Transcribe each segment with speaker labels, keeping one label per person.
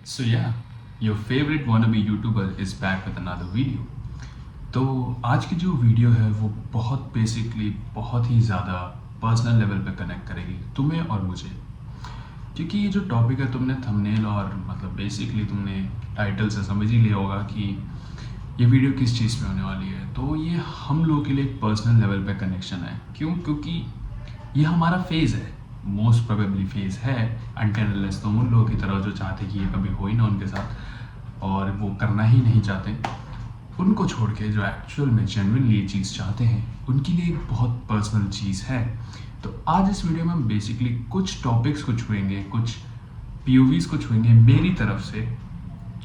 Speaker 1: So yeah, your favorite wannabe YouTuber is back with another video. तो आज की जो वीडियो है वो बहुत बेसिकली बहुत ही ज़्यादा पर्सनल लेवल पे कनेक्ट करेगी तुम्हें और मुझे, क्योंकि ये जो टॉपिक है तुमने थंबनेल और मतलब बेसिकली तुमने टाइटल से समझ ही लिया होगा कि ये वीडियो किस चीज़ पे होने वाली है। तो ये हम लोगों के लिए एक पर्सनल लेवल पे कनेक्शन है। क्यों? क्योंकि ये हमारा फेज़ है, मोस्ट प्रोबेबली फेज़ है अनटिल अनलेस तुम उन लोगों की तरह जो चाहते कि ये कभी हो ही ना उनके साथ और वो करना ही नहीं चाहते, उनको छोड़ के जो एक्चुअल में जेन्युइनली ये चीज़ चाहते हैं उनके लिए एक बहुत पर्सनल चीज़ है। तो आज इस वीडियो में हम बेसिकली कुछ टॉपिक्स को छुएंगे, कुछ पीओवीज़ को छुएंगे मेरी तरफ से,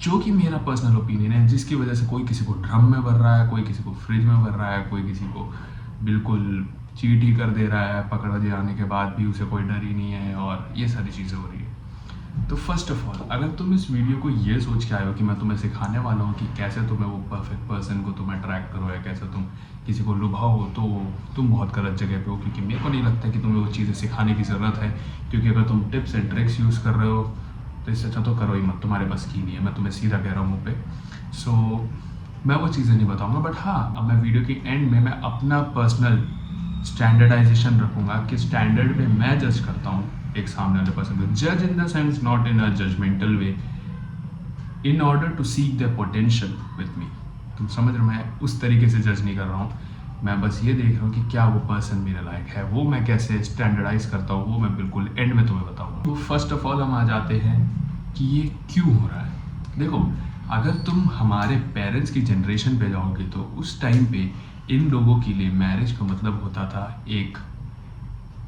Speaker 1: जो कि मेरा पर्सनल ओपिनियन है, जिसकी वजह से कोई किसी को ड्रम में भर रहा है, कोई किसी को फ्रिज में भर रहा है, कोई किसी को बिल्कुल चीट ही कर दे रहा है, पकड़ जाने के बाद भी उसे कोई डर ही नहीं है और ये सारी चीज़ें हो रही है। तो फर्स्ट ऑफ ऑल, अगर तुम इस वीडियो को ये सोच के आए हो कि मैं तुम्हें सिखाने वाला हूँ कि कैसे तुम्हें वो परफेक्ट पर्सन को तुम अट्रैक्ट करो या कैसे तुम किसी को लुभाओ, तो तुम बहुत गलत जगह पे हो, क्योंकि मेरे को नहीं लगता कि तुम्हें वो चीज़ें सिखाने की ज़रूरत है। क्योंकि अगर तुम टिप्स एंड ट्रिक्स यूज़ कर रहे हो तो इससे अच्छा तो करो ही मत, तुम्हारे बस की नहीं है, मैं तुम्हें सीधा कह रहा हूँ मुँह पे। सो मैं वो चीज़ें नहीं बताऊँगा, बट हाँ, अब मैं वीडियो के एंड में मैं अपना पर्सनल स्टैंडर्डाइजेशन रखूँगा कि स्टैंडर्ड पे मैं जज करता हूँ एक सामने वाले पर्सन को। जज in the sense not in a judgmental way, in order to seek the potential with me. तुम समझ रहे हो, मैं उस तरीके से जज नहीं कर रहा हूँ, मैं बस ये देख रहा हूँ कि क्या वो पर्सन मेरे लायक है। वो मैं कैसे स्टैंडर्डाइज करता हूँ वो मैं बिल्कुल एंड में तुम्हें बताऊँगा। तो फर्स्ट ऑफ ऑल हम आ जाते हैं कि ये क्यों हो रहा है। देखो, अगर तुम हमारे पेरेंट्स की जनरेशन पे जाओगे तो उस टाइम पे इन लोगों के लिए मैरिज का मतलब होता था एक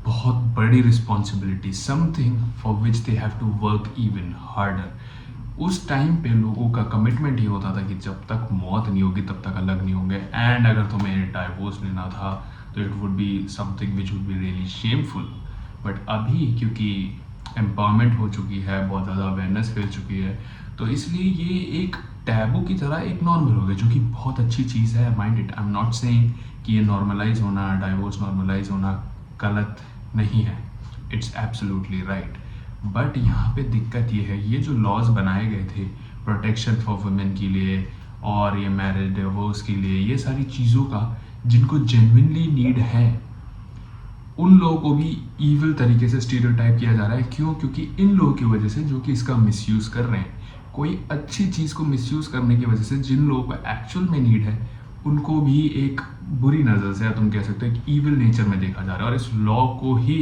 Speaker 1: बहुत बड़ी responsibility, something for which they have to work even harder. उस टाइम पे लोगों का कमिटमेंट ये होता था कि जब तक मौत नहीं होगी तब तक अलग नहीं होंगे, एंड अगर तुम्हें डाइवोर्स लेना था तो it would be something which would be really shameful. But अभी क्योंकि एम्पावरमेंट हो चुकी है, बहुत ज़्यादा अवेयरनेस फैल चुकी है, तो इसलिए ये एक टैबू की तरह एक नॉर्मल हो गया, जो कि बहुत अच्छी चीज़ है। Mind it, I am not saying कि ये नॉर्मलाइज होना, डाइवोर्स नॉर्मलाइज होना गलत नहीं है, इट्स एब्सोल्युटली राइट। बट यहाँ पे दिक्कत ये है, ये जो लॉज बनाए गए थे प्रोटेक्शन फॉर वुमेन के लिए और ये मैरिज डिवोर्स के लिए, ये सारी चीज़ों का जिनको जेन्युइनली नीड है उन लोगों को भी ईविल तरीके से स्टीरियोटाइप किया जा रहा है। क्यों? क्योंकि इन लोगों की वजह से जो कि इसका मिसयूज़ कर रहे हैं, कोई अच्छी चीज़ को मिसयूज़ करने की वजह से जिन लोगों को एक्चुअल में नीड है उनको भी एक बुरी नज़र से, या तुम कह सकते हो एक ईविल नेचर में देखा जा रहा है, और इस लॉ को ही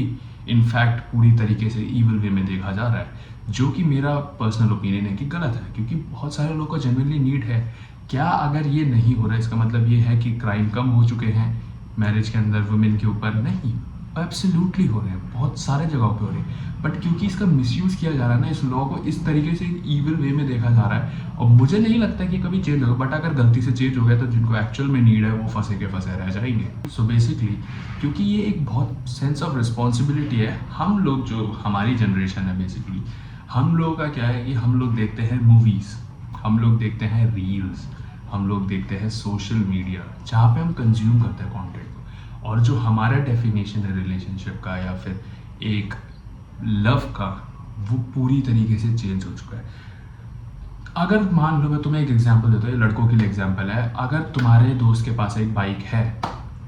Speaker 1: इनफैक्ट पूरी तरीके से ईविल वे में देखा जा रहा है, जो कि मेरा पर्सनल ओपिनियन है कि गलत है। क्योंकि बहुत सारे लोगों को जेन्युइनली नीड है। क्या अगर ये नहीं हो रहा है इसका मतलब ये है कि क्राइम कम हो चुके हैं मैरिज के अंदर वुमेन के ऊपर? नहीं, एब्सोल्युटली हो रहे हैं, बहुत सारे जगहों पे हो रहे हैं। बट क्योंकि इसका मिसयूज़ किया जा रहा है ना, इस लॉ को इस तरीके से ईविल वे में देखा जा रहा है, और मुझे नहीं लगता कि कभी चेंज होगा। बट अगर गलती से चेंज हो गया तो जिनको एक्चुअल में नीड है वो फंसे के फंसे रह जाएंगे। सो बेसिकली क्योंकि ये एक बहुत सेंस ऑफ रिस्पॉन्सिबिलिटी है, हम लोग जो हमारी जनरेशन है बेसिकली, हम लोगों का क्या है कि हम लोग देखते हैं मूवीज़, हम लोग देखते हैं रील्स, हम लोग देखते हैं सोशल मीडिया, जहाँ पे हम कंज्यूम करते हैं कंटेंट को, और जो हमारा डेफिनेशन है रिलेशनशिप का या फिर एक लव का, वो पूरी तरीके से चेंज हो चुका है। अगर मान लो, मैं तुम्हें एक एग्जांपल देता हूँ, ये लड़कों के लिए एग्जांपल है। अगर तुम्हारे दोस्त के पास एक बाइक है,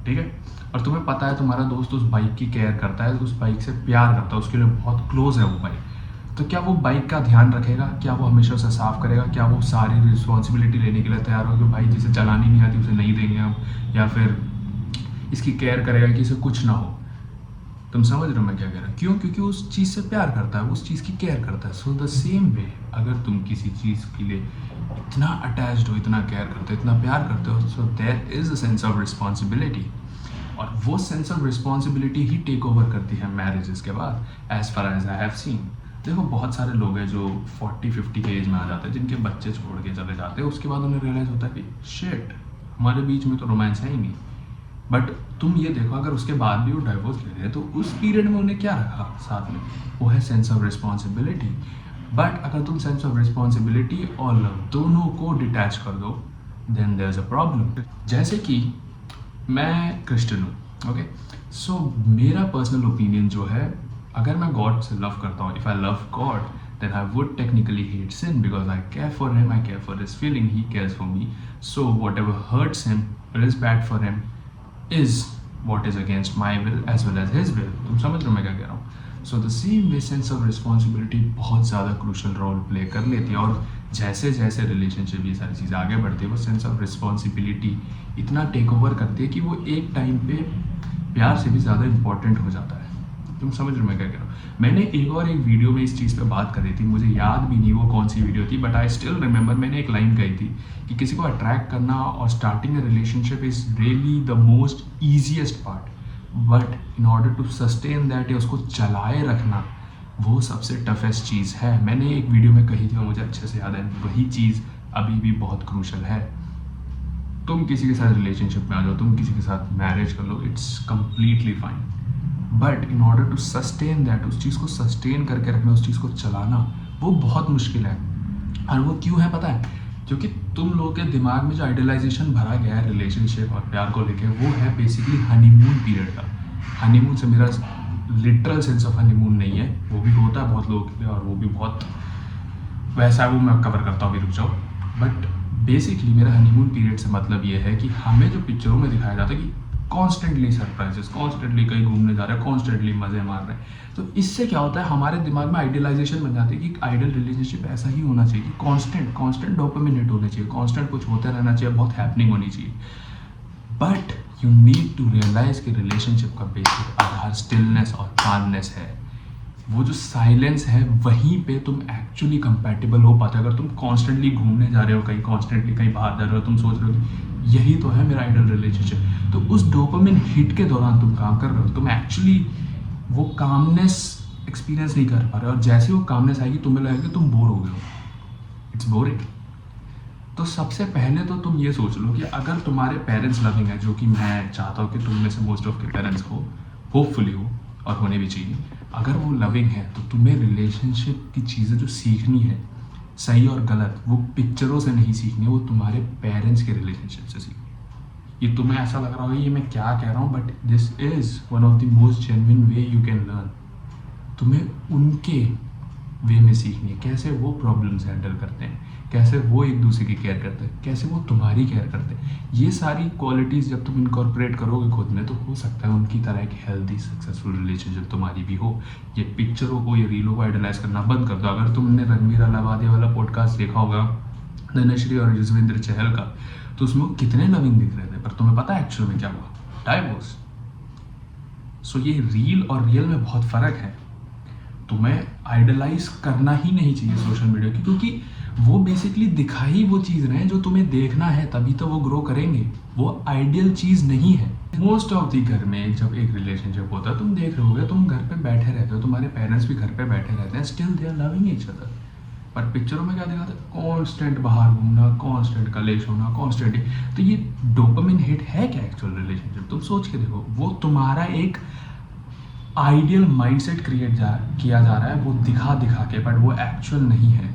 Speaker 1: ठीक है, और तुम्हें पता है तुम्हारा दोस्त उस बाइक की केयर करता है, उस बाइक से प्यार करता है, उसके लिए बहुत क्लोज है वो बाइक, तो क्या वो बाइक का ध्यान रखेगा? क्या वो हमेशा उसे साफ करेगा? क्या वो सारी रिस्पॉन्सिबिलिटी लेने के लिए तैयार होगा कि भाई जिसे चलानी नहीं आती उसे नहीं देंगे हम, या फिर इसकी केयर करेगा कि इसे कुछ ना हो? तुम समझ रहे हो मैं क्या कह रहा हूँ? क्यों? क्योंकि उस चीज़ से प्यार करता है, उस चीज़ की केयर करता है। सो द सेम वे, अगर तुम किसी चीज़ के लिए इतना अटैच्ड हो, इतना केयर करते हो, इतना प्यार करते हो, so there is a sense of responsibility, और वो सेंस ऑफ रिस्पॉन्सिबिलिटी ही टेक ओवर करती है मैरिजेस के बाद, as far as I have seen. देखो, बहुत सारे लोग हैं जो 40-50 के एज में आ जाते हैं, जिनके बच्चे छोड़ के चले जाते हैं, उसके बाद उन्हें रियलाइज़ होता है कि शिट, हमारे बीच में तो रोमांस है ही नहीं। बट तुम ये देखो, अगर उसके बाद भी वो डाइवोर्स ले रहे हैं तो उस पीरियड में उन्हें क्या रखा साथ में? वो है सेंस ऑफ रिस्पॉन्सिबिलिटी। बट अगर तुम सेंस ऑफ रिस्पॉन्सिबिलिटी और लव दोनों को डिटैच कर दो, then there is a problem. जैसे कि मैं क्रिश्चियन हूँ, ओके, सो मेरा पर्सनल ओपिनियन जो है, अगर मैं गॉड से लव करता हूँ, if I love God, then I would technically hate sin because I care for him, I care for his feeling, he cares for me. So whatever hurts him or is bad for him is what is against my will as well as his will. तुम समझ रहे हो मैं क्या कह रहा हूँ? So the same way sense of responsibility बहुत ज़्यादा crucial role play कर लेती है, और जैसे जैसे रिलेशनशिप ये सारी चीज़ें आगे बढ़ती है वो सेंस ऑफ रिस्पॉन्सिबिलिटी इतना टेक ओवर करती है कि वो एक टाइम पे प्यार से भी ज़्यादा इंपॉर्टेंट हो जाता है। तुम समझ रहे हो मैं क्या कह रहा हूँ? मैंने एक वीडियो में इस चीज़ पे बात करी थी, मुझे याद भी नहीं वो कौन सी वीडियो थी, बट आई स्टिल रिमेंबर मैंने एक लाइन कही थी कि किसी को अट्रैक्ट करना और starting a relationship is really the most easiest part, but in order to sustain that या उसको चलाए रखना वो सबसे टफेस्ट चीज़ है। मैंने एक वीडियो में कही थी और मुझे अच्छे से याद है, वही चीज़ अभी भी बहुत क्रूशल है। तुम किसी के साथ रिलेशनशिप में आ जाओ, तुम किसी के साथ मैरिज कर लो, it's completely fine, but in order to sustain that, उस चीज़ को सस्टेन करके रखना, उस चीज़ को चलाना वो बहुत मुश्किल है। और वो क्यों है पता है? क्योंकि तुम लोगों के दिमाग में जो आइडियलाइजेशन भरा गया है रिलेशनशिप और प्यार को लेके, वो है बेसिकली हनीमून पीरियड का। हनीमून से मेरा लिटरल सेंस ऑफ हनीमून नहीं है, वो भी होता है बहुत लोगों के लिए और वो भी बहुत वैसा है, वो मैं कवर करता हूँ, अभी रुक जाओ। बट बेसिकली मेरा हनीमून पीरियड से मतलब ये है कि हमें जो पिक्चरों में दिखाया जाता है कि कॉन्स्टेंटली सरप्राइजेस, कॉन्स्टेंटली कहीं घूमने जा रहे हैं, कॉन्स्टेंटली मज़े मार रहे हैं, तो इससे क्या होता है हमारे दिमाग में आइडियलाइजेशन बन जाती है कि आइडियल रिलेशनशिप ऐसा ही होना चाहिए कि कांस्टेंट डोपामिन हिट होने चाहिए, कांस्टेंट कुछ होता रहना चाहिए, बहुत हैपनिंग होनी चाहिए। But you need to realize कि रिलेशनशिप का बेसिक आधार स्टिलनेस और कामनेस है। वो जो साइलेंस है वहीं पे तुम एक्चुअली कंपैटिबल हो पाते हो। अगर तुम कॉन्स्टेंटली घूमने जा रहे हो, कहीं कॉन्स्टेंटली कहीं बाहर जा रहे हो, तुम सोच रहे हो कि यही तो है मेरा आइडियल रिलेशनशिप, तो उस डोपामिन हिट के दौरान तुम काम कर रहे हो, तुम एक्चुअली वो कामनेस एक्सपीरियंस नहीं कर पा रहे हो, और जैसे वो कामनेस आएगी तुम्हें लगेगा तुम बोर हो गए हो, इट्स बोरिंग। तो सबसे पहले तो तुम ये सोच लो कि अगर तुम्हारे पेरेंट्स लविंग है, जो कि मैं चाहता हूँ कि तुम में से मोस्ट ऑफ के पेरेंट्स हो, होपफुली हो और होने भी चाहिए, अगर वो लविंग है तो तुम्हें रिलेशनशिप की चीज़ें जो सीखनी है, सही और गलत, वो पिक्चरों से नहीं सीखनी, वो तुम्हारे पेरेंट्स के रिलेशनशिप से सीखनी। ये तुम्हें ऐसा लग रहा होगा ये मैं क्या कह रहा हूँ, but this is one of the most genuine way you can learn. तुम्हें उनके वे में सीखनी है, कैसे वो प्रॉब्लम्स हैंडल करते हैं, कैसे वो एक दूसरे की केयर करते हैं, कैसे वो तुम्हारी केयर करते हैं। ये सारी क्वालिटीज़ जब तुम इनकॉर्पोरेट करोगे खुद में, तो हो सकता है उनकी तरह एक हेल्दी सक्सेसफुल रिलेशनशिप तुम्हारी भी हो। ये पिक्चरों को, ये रीलों को आइडलाइज करना बंद कर दो। अगर तुमने रणवीर अलाहाबादी वाला पॉडकास्ट देखा होगा धनश्री और युजवेंद्र चहल का, तो उसमें वो कितने लविंग दिख रहे थे, पर तुम्हें पता है एक्चुअल में क्या हुआ? डाइवोर्स। सो ये रील और रियल में बहुत फ़र्क है। तुम्हें आइडलाइज करना ही नहीं चाहिए सोशल मीडिया की, क्योंकि वो बेसिकली दिखा ही वो चीज़ रहे हैं जो तुम्हें देखना है, तभी तो वो ग्रो करेंगे। वो आइडियल चीज़ नहीं है। मोस्ट ऑफ दी घर में जब एक रिलेशनशिप होता है, तुम देख रहे होगे, तुम घर पे बैठे रहते हो, तुम्हारे पेरेंट्स भी घर पे बैठे रहते हैं, still they are loving each other. पर पिक्चरों में क्या दिखाते हैं? कॉन्स्टेंट बाहर घूमना, कॉन्स्टेंट कलेश होना, कॉन्स्टेंट। तो ये डोपामिन हिट है क्या एक्चुअल रिलेशनशिप? तुम सोच के देखो। वो तुम्हारा एक आइडियल माइंडसेट किया जा रहा है, वो दिखा के, बट वो एक्चुअल नहीं है।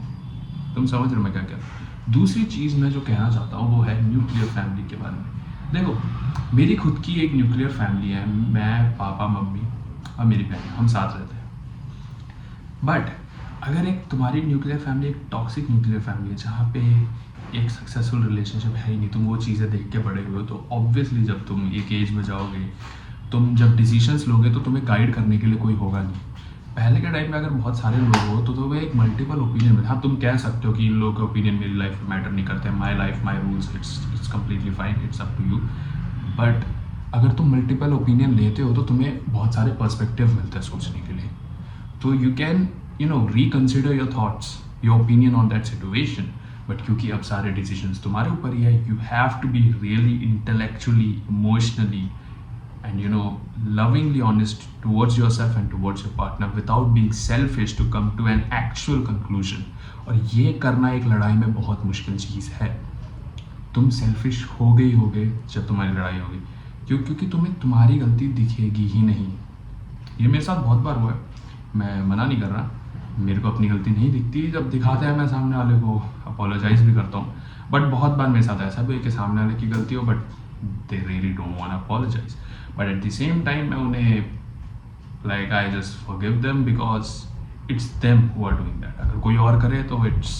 Speaker 1: तुम समझ रहे हो मैं क्या कह रहा हूँ? दूसरी चीज़ मैं जो कहना चाहता हूँ वो है न्यूक्लियर फैमिली के बारे में। देखो, मेरी खुद की एक न्यूक्लियर फैमिली है, मैं, पापा, मम्मी और मेरी बहन, हम साथ रहते हैं। बट अगर एक तुम्हारी न्यूक्लियर फैमिली एक टॉक्सिक न्यूक्लियर फैमिली है, जहाँ पे एक सक्सेसफुल रिलेशनशिप है ही नहीं, तुम वो चीज़ें देख के बड़े हुए हो, तो ऑब्वियसली जब तुम एक एज में जाओगे, तुम जब डिसीजंस लोगे, तो तुम्हें गाइड करने के लिए कोई होगा नहीं। पहले के टाइम में अगर बहुत सारे लोग हो तो तुम्हें एक मल्टीपल ओपिनियन मिले। हाँ, तुम कह सकते हो कि इन लोगों के ओपिनियन मेरी लाइफ में मैटर नहीं करते, my life my rules, it's completely fine, it's up to you. But अगर तुम मल्टीपल ओपिनियन लेते हो तो तुम्हें बहुत सारे पर्सपेक्टिव मिलते हैं सोचने के लिए। तो you can reconsider your thoughts, your opinion on that situation. But क्योंकि अब सारे decisions तुम्हारे ऊपर ही है, you have to be really intellectually, emotionally and lovingly honest towards yourself and towards your partner without being selfish to come to an actual conclusion. और ये करना एक लड़ाई में बहुत मुश्किल चीज़ है। तुम सेल्फिश हो गए जब तुम्हारी लड़ाई होगी, क्योंकि तुम्हें तुम्हारी गलती दिखेगी ही नहीं। ये मेरे साथ बहुत बार हुआ है, मैं मना नहीं कर रहा, मेरे को अपनी गलती नहीं दिखती। जब दिखाते हैं मैं सामने वाले को अपोलोजाइज भी करता हूँ, बट बहुत बार मेरे साथ ऐसा भी है कि सामने वाले की गलती हो but they really don't want apologize. But at the same time मैं उन्हें like I just forgive them, because it's them who are doing that. अगर कोई और करे तो it's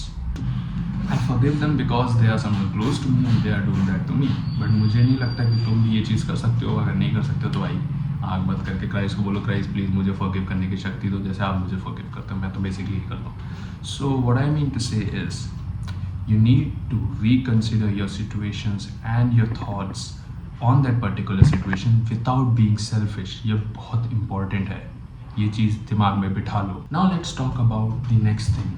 Speaker 1: I forgive them because they are someone close to me and they are doing that to me. But मुझे नहीं लगता कि तुम भी ये चीज़ कर सकते हो. अगर नहीं कर सकते हो तो भाई आग बंद करके क्राइस्ट को बोलो, क्राइस्ट प्लीज़ मुझे फॉरगिव करने की शक्ति दो, जैसे आप मुझे फॉरगिव करते हो. मैं तो बेसिकली यही करता हूँ. So what I mean to say is you need to reconsider your situations and your thoughts on that particular situation without being selfish. ये बहुत important है, ये चीज़ दिमाग में बिठा लो. Now let's talk about the next thing,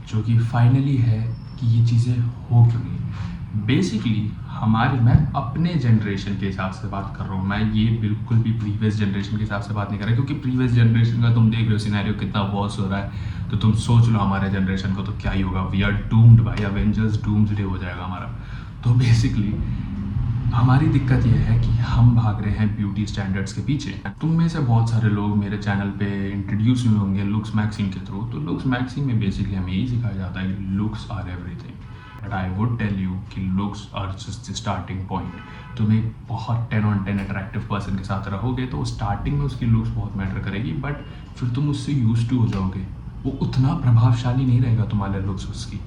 Speaker 1: जो कि finally है कि ये चीज़ें हो क्यों नहीं. बेसिकली मैं अपने जनरेशन के हिसाब से बात कर रहा हूँ. मैं ये बिल्कुल भी प्रीवियस जनरेशन के हिसाब से बात नहीं कर रहा, क्योंकि प्रीवियस जनरेशन का तुम देख रहे हो सिनेरियो कितना वर्स हो रहा है. तो तुम सोच लो हमारे जनरेशन को तो क्या ही होगा. वी आर डूम्ड भाई, अवेंजर्स डूम्सडे हो जाएगा हमारा. तो बेसिकली हमारी दिक्कत यह है कि हम भाग रहे हैं ब्यूटी स्टैंडर्ड्स के पीछे. तुम में से बहुत सारे लोग मेरे चैनल पे इंट्रोड्यूस हुए होंगे लुक्स मैगजीन के थ्रू. तो लुक्स मैगजीन में बेसिकली हमें यही सिखाया जाता है कि looks are everything. But I would tell you कि looks are just the starting point. तुम एक बहुत 10 on 10 अट्रैक्टिव पर्सन के साथ रहोगे तो स्टार्टिंग में उसकी लुक्स बहुत मैटर करेगी, बट फिर तुम उससे यूज टू हो जाओगे. वो उतना प्रभावशाली नहीं रहेगा तुम्हारे लुक्स उसकी.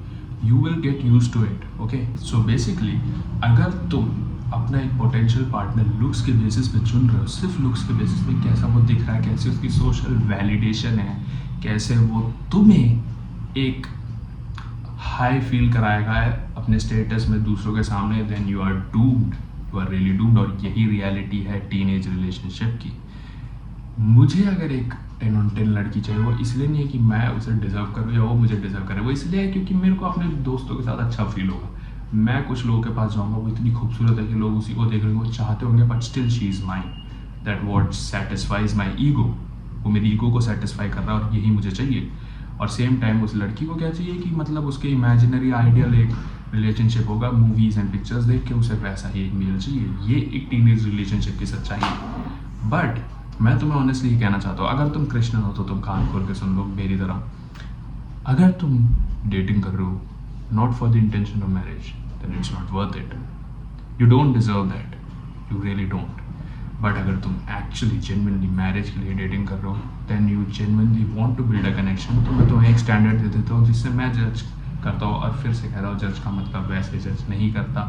Speaker 1: You will get used to it. Okay, so basically अगर तुम अपना एक पोटेंशियल पार्टनर लुक्स के बेसिस पे चुन रहे हो, सिर्फ लुक्स के बेसिस पे, कैसा वो दिख रहा है, कैसे उसकी सोशल वैलिडेशन है, कैसे वो तुम्हें एक हाई फील कराएगा अपने स्टेटस में दूसरों के सामने, then you are doomed. You are really doomed. और यही रियलिटी है टीनेज रिलेशनशिप की. मुझे अगर एक 10 on 10 लड़की चाहिए, वो इसलिए नहीं है कि मैं उसे डिज़र्व करूँ या वो मुझे डिज़र्व करे. वो इसलिए है क्योंकि मेरे को अपने दोस्तों के साथ अच्छा फील होगा. मैं कुछ लोगों के पास जाऊँगा, वो इतनी खूबसूरत है कि लोग उसी को देख रहे हैं, वो चाहते होंगे, but still she is mine. That what satisfies my ego. वो मेरी ईगो को सेटिस्फाई कर रहा है और यही मुझे चाहिए. और सेम टाइम उस लड़की को क्या चाहिए कि मतलब उसके इमेजिनरी आइडियल एक रिलेशनशिप होगा, मूवीज़ एंड पिक्चर्स देख के उसे वैसा ही एक मेल चाहिए. ये एक टीनेज रिलेशनशिप की सच्चाई है. बट मैं तुम्हें ऑनेस्टली ये कहना चाहता हूँ, अगर तुम क्रिश्चियन हो तो तुम कान खोल के सुन लो मेरी तरह. अगर तुम डेटिंग कर रहे हो not for the intention of marriage, then it's not worth it. You don't deserve that, you really don't. But अगर तुम एक्चुअली जेन्युइनली मैरिज के लिए डेटिंग कर रहे हो, then you genuinely want to build a connection, तो मैं तुम्हें एक स्टैंडर्ड दे देता हूँ जिससे मैं जज करता हूँ. और फिर से कह रहा हूँ, जज का मतलब वैसे जज नहीं करता,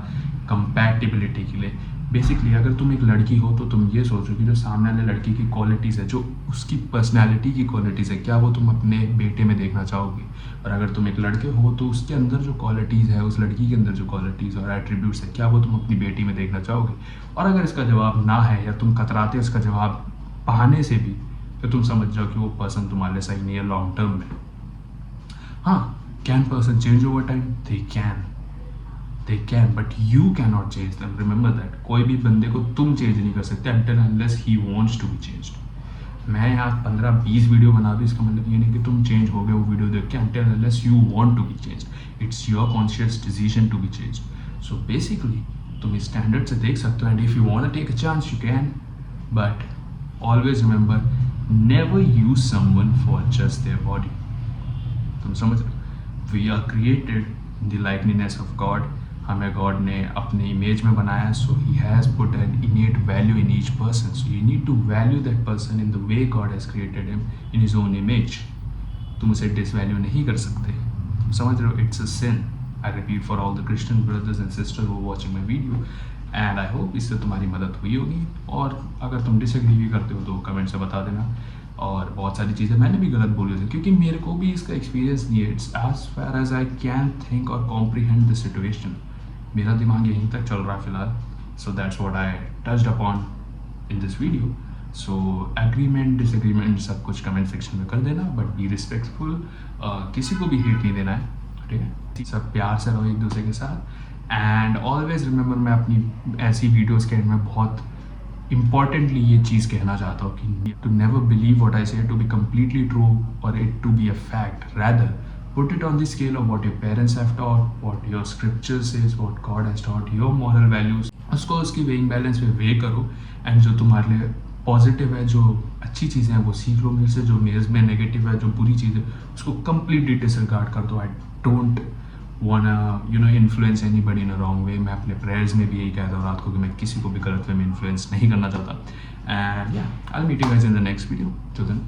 Speaker 1: कंपैटिबिलिटी के लिए. बेसिकली अगर तुम एक लड़की हो तो तुम ये सोचो कि जो सामने वाले लड़की की क्वालिटीज़ है, जो उसकी पर्सनैलिटी की क्वालिटीज़ है, क्या वो तुम अपने बेटे में देखना चाहोगे. और अगर तुम एक लड़के हो तो उसके अंदर जो क्वालिटीज़ है, उस लड़की के अंदर जो क्वालिटीज़ और एट्रीब्यूट्स है, क्या वो तुम अपनी बेटी में देखना चाहोगे. और अगर इसका जवाब ना है या तुम कतराते हो इसका जवाब पाने से भी, तो तुम समझ जाओ कि वो पर्सन तुम्हारे लिए सही नहीं है लॉन्ग टर्म में. हाँ, can person change over time? They can, but you cannot change them. Remember that. कोई भी बंदे को तुम चेंज नहीं कर सकते until unless he wants to be changed. मैं यहाँ 15-20 वीडियो बना दूँ, इसका मतलब ये नहीं कि तुम चेंज हो गए वो वीडियो देख के. until unless you want to be changed, it's your conscious decision to be changed. So basically तुम इस स्टैंडर्ड से देख सकते हो, and if you want to take a chance you can, but always remember, never use someone for just their body. तुम समझ रहे हो? We are created in the likeness of God. हमें गॉड ने अपने इमेज में बनाया, so he has put an innate value in each person. So you need to value that person in the way God has created him in his own image. तुम उसे डिसवैल्यू नहीं कर सकते. तुम समझ रहे हो? It's a sin. I repeat for all the Christian brothers and sisters who are watching my video, and I hope इससे तुम्हारी मदद हुई होगी. और अगर तुम डिसएग्री भी करते हो तो कमेंट से बता देना. और बहुत सारी चीज़ें मैंने भी गलत बोली थी क्योंकि मेरे को भी इसका एक्सपीरियंस नहीं है. It's as far as I can think और कॉम्प्रीहेंड द सिचुएशन. मेरा दिमाग यहीं तक चल रहा है फिलहाल. So that's what I touched upon in this video. So agreement disagreement सब कुछ कमेंट सेक्शन में कर देना, बट बी रिस्पेक्टफुल. किसी को भी हेट नहीं देना है, ठीक है? सब प्यार से रहो एक दूसरे के साथ. एंड ऑलवेज रिमेंबर, मैं अपनी ऐसी वीडियोज़ के एंड में बहुत इम्पॉर्टेंटली ये चीज़ कहना चाहता हूँ कि to never believe what I say to be completely true और it to be a fact. Rather put it on the scale of what your parents have taught, what your scripture says, what God has taught, your moral values. उसको उसकी weighing balance में वे करो, and जो तुम्हारे लिए positive है, जो अच्छी चीज़ें हैं वो सीख लो मेरे से. जो मेरे में नेगेटिव है, जो बुरी चीज़ है, उसको कम्प्लीटली डिसरिगार्ड कर दो. I don't want influence anybody in a wrong way. मैं अपने प्रेयर्स में भी यही कहता हूँ रात को कि मैं किसी को भी गलत वे में इन्फ्लुएंस नहीं करना चाहता. And yeah, I will meet you guys in the next video. Till then,